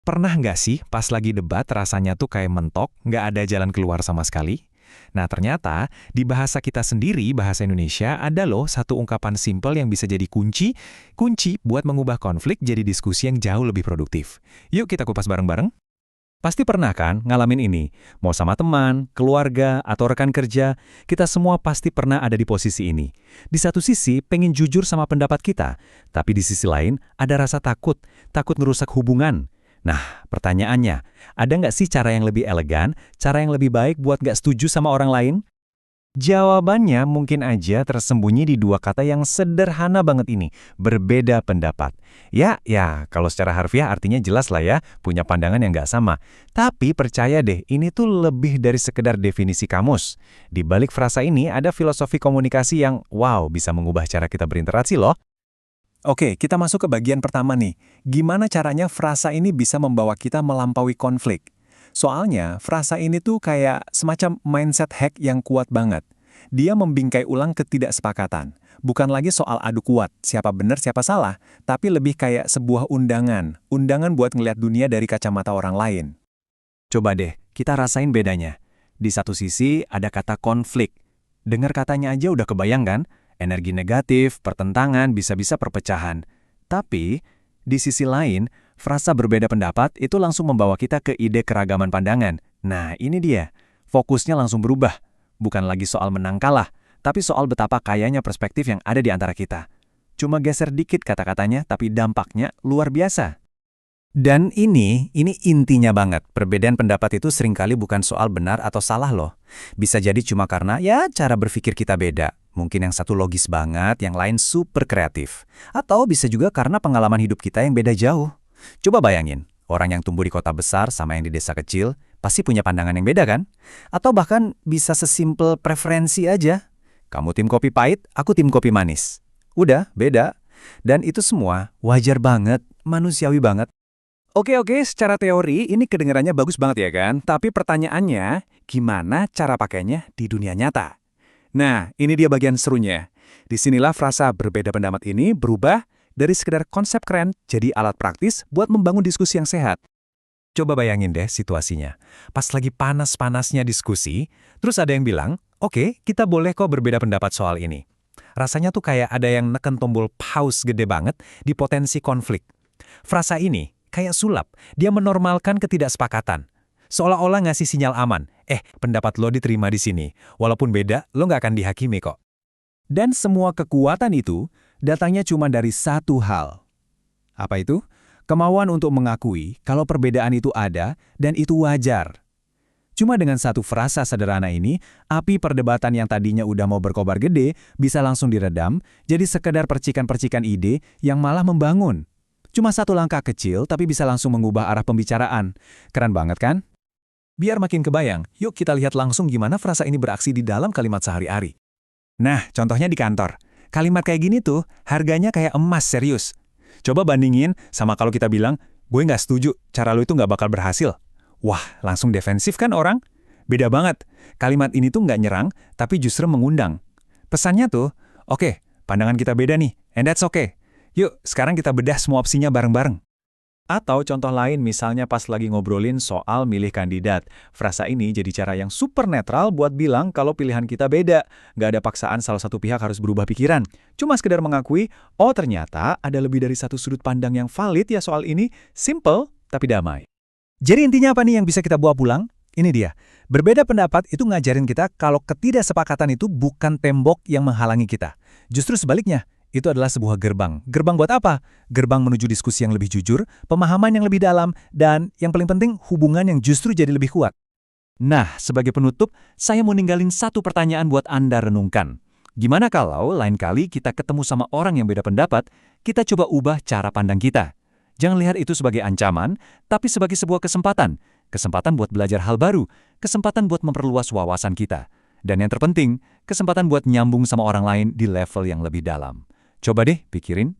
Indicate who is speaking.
Speaker 1: Pernah nggak sih pas lagi debat rasanya tuh kayak mentok, nggak ada jalan keluar sama sekali? Nah ternyata di bahasa kita sendiri, bahasa Indonesia, ada loh satu ungkapan simpel yang bisa jadi kunci buat mengubah konflik jadi diskusi yang jauh lebih produktif. Yuk kita kupas bareng-bareng. Pasti pernah kan ngalamin ini? Mau sama teman, keluarga, atau rekan kerja, kita semua pasti pernah ada di posisi ini. Di satu sisi, pengen jujur sama pendapat kita, tapi di sisi lain, ada rasa takut ngerusak hubungan. Nah, pertanyaannya, ada nggak sih cara yang lebih elegan, cara yang lebih baik buat nggak setuju sama orang lain? Jawabannya mungkin aja tersembunyi di dua kata yang sederhana banget ini, berbeda pendapat. Ya, kalau secara harfiah artinya jelas lah ya, punya pandangan yang nggak sama. Tapi percaya deh, ini tuh lebih dari sekedar definisi kamus. Di balik frasa ini ada filosofi komunikasi yang, wow, bisa mengubah cara kita berinteraksi loh. Oke, kita masuk ke bagian pertama nih. Gimana caranya frasa ini bisa membawa kita melampaui konflik? Soalnya, frasa ini tuh kayak semacam mindset hack yang kuat banget. Dia membingkai ulang ketidaksepakatan. Bukan lagi soal adu kuat, siapa benar siapa salah, tapi lebih kayak sebuah undangan. Undangan buat ngeliat dunia dari kacamata orang lain. Coba deh, kita rasain bedanya. Di satu sisi ada kata konflik. Dengar katanya aja udah kebayang kan? Energi negatif, pertentangan, bisa-bisa perpecahan. Tapi, di sisi lain, frasa berbeda pendapat itu langsung membawa kita ke ide keragaman pandangan. Nah, ini dia. Fokusnya langsung berubah. Bukan lagi soal menang kalah, tapi soal betapa kayanya perspektif yang ada di antara kita. Cuma geser dikit kata-katanya, tapi dampaknya luar biasa. Dan ini intinya banget. Perbedaan pendapat itu seringkali bukan soal benar atau salah loh. Bisa jadi cuma karena ya cara berpikir kita beda. Mungkin yang satu logis banget, yang lain super kreatif. Atau bisa juga karena pengalaman hidup kita yang beda jauh. Coba bayangin, orang yang tumbuh di kota besar sama yang di desa kecil, pasti punya pandangan yang beda kan? Atau bahkan bisa sesimpel preferensi aja. Kamu tim kopi pahit, aku tim kopi manis. Udah, beda. Dan itu semua wajar banget, manusiawi banget. Oke, secara teori ini kedengarannya bagus banget ya kan? Tapi pertanyaannya, gimana cara pakainya di dunia nyata? Nah, ini dia bagian serunya. Disinilah frasa berbeda pendapat ini berubah dari sekedar konsep keren jadi alat praktis buat membangun diskusi yang sehat. Coba bayangin deh situasinya. Pas lagi panas-panasnya diskusi, terus ada yang bilang, oke, kita boleh kok berbeda pendapat soal ini. Rasanya tuh kayak ada yang neken tombol pause gede banget di potensi konflik. Frasa ini kayak sulap, dia menormalkan ketidaksepakatan. Seolah-olah ngasih sinyal aman, pendapat lo diterima di sini. Walaupun beda, lo nggak akan dihakimi kok. Dan semua kekuatan itu datangnya cuma dari satu hal. Apa itu? Kemauan untuk mengakui kalau perbedaan itu ada dan itu wajar. Cuma dengan satu frasa sederhana ini, api perdebatan yang tadinya udah mau berkobar gede bisa langsung diredam, jadi sekedar percikan-percikan ide yang malah membangun. Cuma satu langkah kecil, tapi bisa langsung mengubah arah pembicaraan. Keren banget kan? Biar makin kebayang, yuk kita lihat langsung gimana frasa ini beraksi di dalam kalimat sehari-hari. Nah, contohnya di kantor. Kalimat kayak gini tuh, harganya kayak emas serius. Coba bandingin sama kalau kita bilang, gue nggak setuju, cara lu itu nggak bakal berhasil. Wah, langsung defensif kan orang? Beda banget. Kalimat ini tuh nggak nyerang, tapi justru mengundang. Pesannya tuh, oke, pandangan kita beda nih, and that's okay. Yuk, sekarang kita bedah semua opsinya bareng-bareng. Atau contoh lain misalnya pas lagi ngobrolin soal milih kandidat. Frasa ini jadi cara yang super netral buat bilang kalau pilihan kita beda. Nggak ada paksaan salah satu pihak harus berubah pikiran. Cuma sekedar mengakui, oh ternyata ada lebih dari satu sudut pandang yang valid ya soal ini. Simple, tapi damai. Jadi intinya apa nih yang bisa kita bawa pulang? Ini dia. Berbeda pendapat itu ngajarin kita kalau ketidaksepakatan itu bukan tembok yang menghalangi kita. Justru sebaliknya. Itu adalah sebuah gerbang. Gerbang buat apa? Gerbang menuju diskusi yang lebih jujur, pemahaman yang lebih dalam, dan yang paling penting, hubungan yang justru jadi lebih kuat. Nah, sebagai penutup, saya mau ninggalin satu pertanyaan buat Anda renungkan. Gimana kalau lain kali kita ketemu sama orang yang beda pendapat, kita coba ubah cara pandang kita? Jangan lihat itu sebagai ancaman, tapi sebagai sebuah kesempatan. Kesempatan buat belajar hal baru, kesempatan buat memperluas wawasan kita. Dan yang terpenting, kesempatan buat nyambung sama orang lain di level yang lebih dalam. Coba deh pikirin.